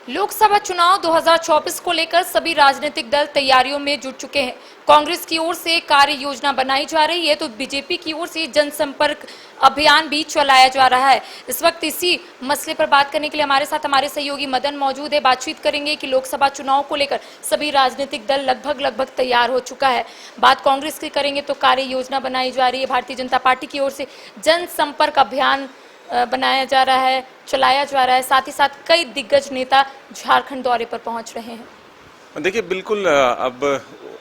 लोकसभा चुनाव 2024 को लेकर सभी राजनीतिक दल तैयारियों में जुट चुके हैं। कांग्रेस की ओर से कार्य योजना बनाई जा रही है तो बीजेपी की ओर से जनसंपर्क अभियान भी चलाया जा रहा है। इस वक्त इसी मसले पर बात करने के लिए हमारे साथ हमारे सहयोगी मदन मौजूद है। बातचीत करेंगे कि लोकसभा चुनाव को लेकर सभी राजनीतिक दल लगभग तैयार हो चुका है। बात कांग्रेस की करेंगे तो कार्य योजना बनाई जा रही है। भारतीय जनता पार्टी की ओर से जनसंपर्क अभियान बनाया जा रहा है, चलाया जा रहा है। साथ ही साथ कई दिग्गज नेता झारखंड दौरे पर पहुंच रहे हैं। देखिए, बिल्कुल अब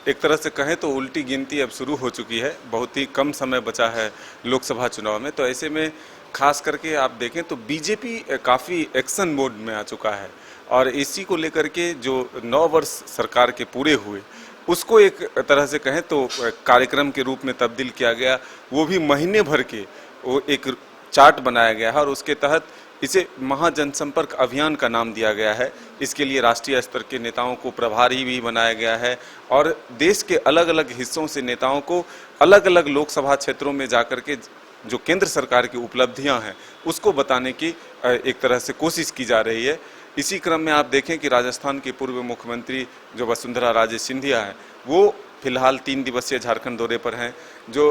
एक तरह से कहें तो उल्टी गिनती अब शुरू हो चुकी है। बहुत ही कम समय बचा है लोकसभा चुनाव में, तो ऐसे में खास करके आप देखें तो बीजेपी काफ़ी एक्शन मोड में आ चुका है और इसी को लेकर के जो 9 वर्ष सरकार के पूरे हुए उसको एक तरह से कहें तो कार्यक्रम के रूप में तब्दील किया गया। वो भी महीने भर के वो एक चार्ट बनाया गया है और उसके तहत इसे महाजनसंपर्क अभियान का नाम दिया गया है। इसके लिए राष्ट्रीय स्तर के नेताओं को प्रभारी भी बनाया गया है और देश के अलग अलग हिस्सों से नेताओं को अलग अलग लोकसभा क्षेत्रों में जाकर के जो केंद्र सरकार की उपलब्धियां हैं उसको बताने की एक तरह से कोशिश की जा रही है। इसी क्रम में आप देखें कि राजस्थान के पूर्व मुख्यमंत्री जो वसुंधरा राजे सिंधिया हैं वो फिलहाल 3 दिवसीय झारखंड दौरे पर हैं। जो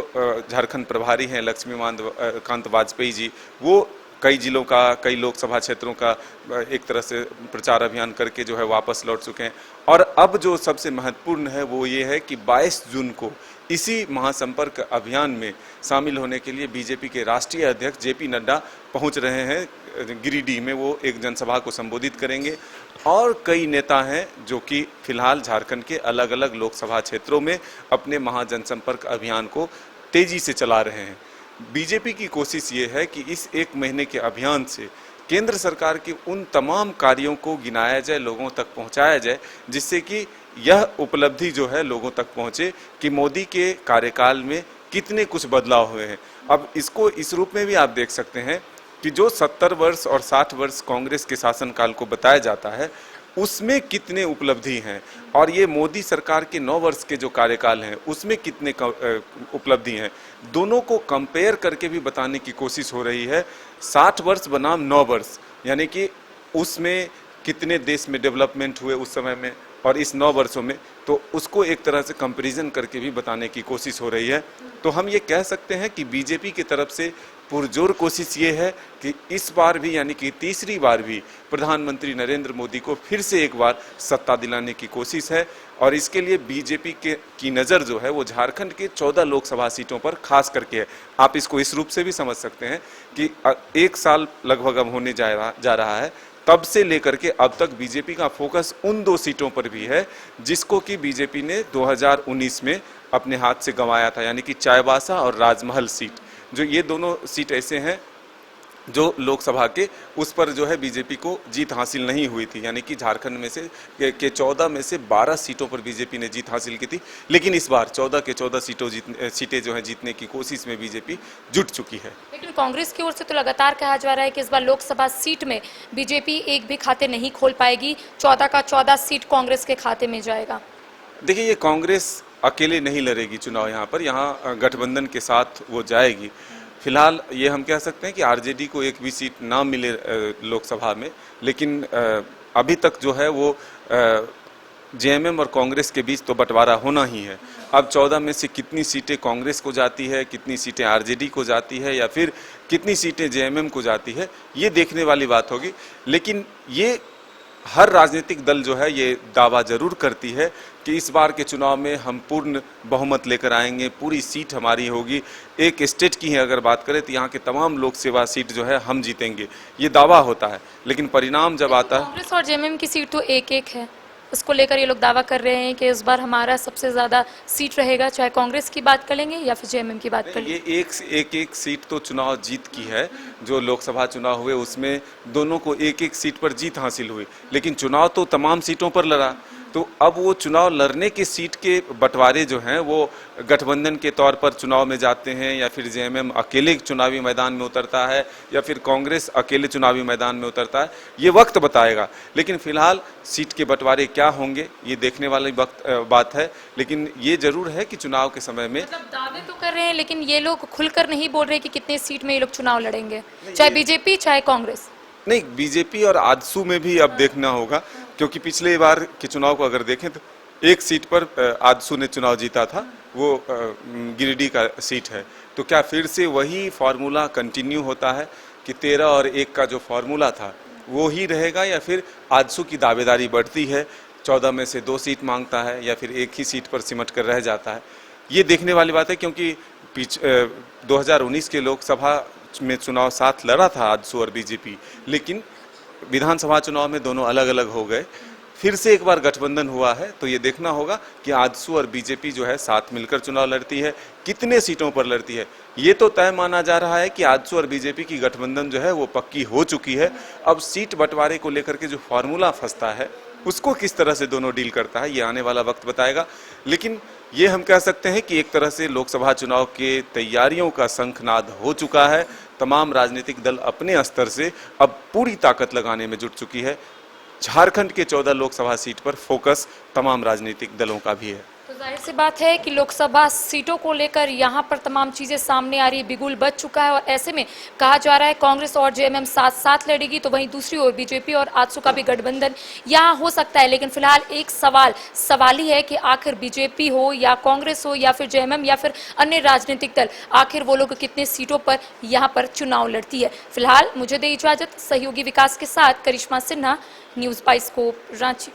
झारखंड प्रभारी हैं लक्ष्मीकांत वाजपेयी जी, वो कई जिलों का, कई लोकसभा क्षेत्रों का एक तरह से प्रचार अभियान करके जो है वापस लौट चुके हैं। और अब जो सबसे महत्वपूर्ण है वो ये है कि 22 जून को इसी महासंपर्क अभियान में शामिल होने के लिए बीजेपी के राष्ट्रीय अध्यक्ष जेपी नड्डा पहुंच रहे हैं। गिरिडीह में वो एक जनसभा को संबोधित करेंगे और कई नेता हैं जो कि फिलहाल झारखंड के अलग अलग लोकसभा क्षेत्रों में अपने महाजनसंपर्क अभियान को तेजी से चला रहे हैं। बीजेपी की कोशिश ये है कि इस 1 महीने के अभियान से केंद्र सरकार के उन तमाम कार्यों को गिनाया जाए, लोगों तक पहुंचाया जाए, जिससे कि यह उपलब्धि जो है लोगों तक पहुंचे कि मोदी के कार्यकाल में कितने कुछ बदलाव हुए हैं। अब इसको इस रूप में भी आप देख सकते हैं कि जो 70 वर्ष और 60 वर्ष कांग्रेस के शासनकाल को बताया जाता है उसमें कितने उपलब्धि हैं और ये मोदी सरकार के 9 वर्ष के जो कार्यकाल हैं उसमें कितने उपलब्धि हैं, दोनों को कंपेयर करके भी बताने की कोशिश हो रही है। 60 वर्ष बनाम 9 वर्ष, यानी कि उसमें कितने देश में डेवलपमेंट हुए उस समय में और इस 9 वर्षों में, तो उसको एक तरह से कंपैरिजन करके भी बताने की कोशिश हो रही है। तो हम ये कह सकते हैं कि बीजेपी की तरफ से पुरजोर कोशिश ये है कि इस बार भी, यानी कि तीसरी बार भी प्रधानमंत्री नरेंद्र मोदी को फिर से एक बार सत्ता दिलाने की कोशिश है और इसके लिए बीजेपी की नज़र जो है वो झारखंड के 14 लोकसभा सीटों पर खास करके है। आप इसको इस रूप से भी समझ सकते हैं कि 1 साल लगभग अब होने जा रहा है, तब से लेकर के अब तक बीजेपी का फोकस उन 2 सीटों पर भी है जिसको कि बीजेपी ने 2019 में अपने हाथ से गंवाया था, यानी कि चाईबासा और राजमहल सीट। जो ये दोनों सीट ऐसे हैं जो लोकसभा के उस पर जो है बीजेपी को जीत हासिल नहीं हुई थी, यानी कि झारखंड में से 14 में से 12 सीटों पर बीजेपी ने जीत हासिल की थी। लेकिन इस बार 14 के 14 सीटें जो है जीतने की कोशिश में बीजेपी जुट चुकी है। लेकिन कांग्रेस की ओर से तो लगातार कहा जा रहा है कि इस बार लोकसभा सीट में बीजेपी एक भी खाते नहीं खोल पाएगी, 14 का 14 सीट कांग्रेस के खाते में जाएगा। देखिए, ये कांग्रेस अकेले नहीं लड़ेगी चुनाव, यहाँ गठबंधन के साथ वो जाएगी। फिलहाल ये हम कह सकते हैं कि आरजेडी को एक भी सीट ना मिले लोकसभा में, लेकिन अभी तक जो है वो जेएमएम और कांग्रेस के बीच तो बंटवारा होना ही है। अब 14 में से कितनी सीटें कांग्रेस को जाती है, कितनी सीटें आरजेडी को जाती है या फिर कितनी सीटें जेएमएम को जाती है, ये देखने वाली बात होगी। लेकिन ये हर राजनीतिक दल जो है ये दावा जरूर करती है कि इस बार के चुनाव में हम पूर्ण बहुमत लेकर आएंगे, पूरी सीट हमारी होगी। एक स्टेट की है अगर बात करें तो यहाँ के तमाम लोक सेवा सीट जो है हम जीतेंगे, ये दावा होता है। लेकिन परिणाम जब आता है, कांग्रेस और जेएमएम की सीट तो एक है, इसको लेकर ये लोग दावा कर रहे हैं कि इस बार हमारा सबसे ज़्यादा सीट रहेगा, चाहे कांग्रेस की बात कर लेंगे या फिर जेएमएम की बात कर लेंगे। ये एक सीट तो चुनाव जीत की है। जो लोकसभा चुनाव हुए उसमें दोनों को एक सीट पर जीत हासिल हुई, लेकिन चुनाव तो तमाम सीटों पर लड़ा। तो अब वो चुनाव लड़ने के सीट के बंटवारे जो हैं वो गठबंधन के तौर पर चुनाव में जाते हैं या फिर जेएमएम अकेले चुनावी मैदान में उतरता है या फिर कांग्रेस अकेले चुनावी मैदान में उतरता है, ये वक्त बताएगा। लेकिन फिलहाल सीट के बंटवारे क्या होंगे ये देखने वाली बात है। लेकिन ये जरूर है कि चुनाव के समय में मतलब दावे तो कर रहे हैं लेकिन ये लोग खुलकर नहीं बोल रहे कि कितने सीट में ये लोग चुनाव लड़ेंगे, चाहे बीजेपी चाहे कांग्रेस। नहीं, बीजेपी और आजसू में भी अब देखना होगा, क्योंकि पिछले बार के चुनाव को अगर देखें तो एक सीट पर आजसू ने चुनाव जीता था, वो गिरिडीह का सीट है। तो क्या फिर से वही फार्मूला कंटिन्यू होता है कि 13 और 1 का जो फार्मूला था वो ही रहेगा, या फिर आजसू की दावेदारी बढ़ती है, 14 में से 2 सीट मांगता है, या फिर एक ही सीट पर सिमट कर रह जाता है? ये देखने वाली बात है, क्योंकि 2019 के लोकसभा में चुनाव साथ लड़ा था आजसू और बीजेपी, लेकिन विधानसभा चुनाव में दोनों अलग अलग हो गए। फिर से एक बार गठबंधन हुआ है, तो ये देखना होगा कि आजसू और बीजेपी जो है साथ मिलकर चुनाव लड़ती है, कितने सीटों पर लड़ती है। ये तो तय माना जा रहा है कि आजसू और बीजेपी की गठबंधन जो है वो पक्की हो चुकी है। अब सीट बंटवारे को लेकर के जो फार्मूला फंसता है उसको किस तरह से दोनों डील करता है, ये आने वाला वक्त बताएगा। लेकिन ये हम कह सकते हैं कि एक तरह से लोकसभा चुनाव के तैयारियों का शंखनाद हो चुका है। तमाम राजनीतिक दल अपने स्तर से अब पूरी ताकत लगाने में जुट चुकी है। झारखंड के 14 लोकसभा सीट पर फोकस तमाम राजनीतिक दलों का भी है। तो जाहिर सी बात है कि लोकसभा सीटों को लेकर यहाँ पर तमाम चीजें सामने आ रही है, बिगुल बच चुका है, और ऐसे में कहा जा रहा है कांग्रेस और जेएमएम साथ साथ लड़ेगी, तो वहीं दूसरी ओर बीजेपी और आजसू का भी गठबंधन यहाँ हो सकता है। लेकिन फिलहाल एक सवाल ही है कि आखिर बीजेपी हो या कांग्रेस हो या फिर जेएमएम या फिर अन्य राजनीतिक दल, आखिर वो लोग कितने सीटों पर यहाँ पर चुनाव लड़ती है। फिलहाल मुझे दे इजाजत, सहयोगी विकास के साथ करिश्मा सिन्हा, न्यूज़ बाइस्कोप, रांची।